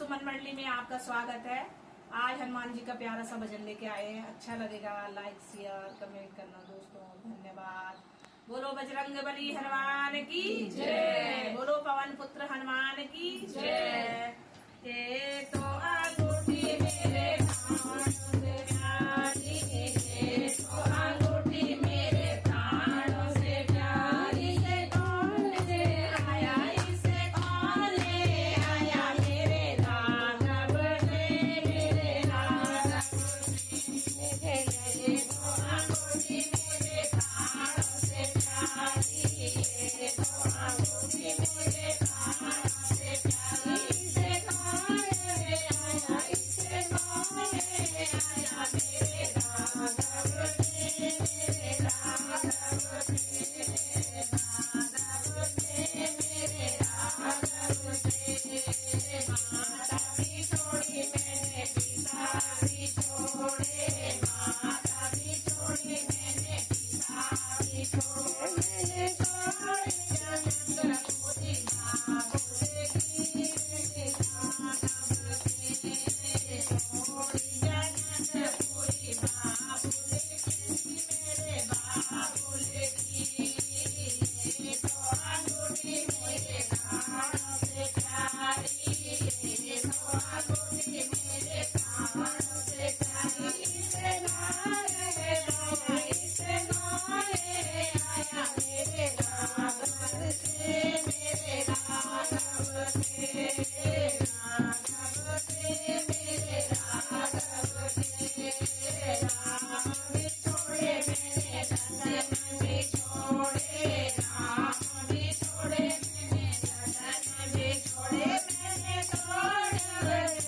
सुमन मंडली में आपका स्वागत है। आज हनुमान जी का प्यारा सा भजन लेके आए हैं। अच्छा लगेगा, लाइक शेयर कमेंट करना दोस्तों। धन्यवाद। बोलो बजरंग बली हनुमान की जय, बोलो पवन पुत्र हनुमान की जय। ये तो अंगूठी मेरे प्राणों से प्यारी, ये तो अंगूठी मेरे प्राणों से प्यारी। इसे कौन ले आया, इसे कौन ले आया, मेरे राघव ने, मेरे राघव ने। ये तो अंगूठी मेरे प्राणों से प्यारी, ये तो अंगूठी मेरे प्राणों से प्यारी। इसे कौन ले आया, इसे कौन ले आया, मेरे राघव ने, मेरे राघव ने, राघव ने, मेरे राघव ने। माता भी छोड़ी मैंने, पिता भी छोड़े, माता भी छोड़ी मैंने, पिता भी छोड़े। मैंने छोड़े चंद्र मोदी बाबुले की, मेरे राघव ने, छोड़ी जनकपुरी बाबुले की, मेरे बाबुले की। ये तो अंगूठी मेरे प्राणों से प्यारी, ये तो अंगूठी मेरे प्राणों से प्यारी। इसे नारे लाया, इसे नारे आया, मेरे राघव से, मेरे राघव से, राघव से, मेरे राघव से। राम भी छोड़े मैंने, लखन भी छोड़े, राम भी छोड़े मैंने, लखन भी छोड़े। मैंने छोड़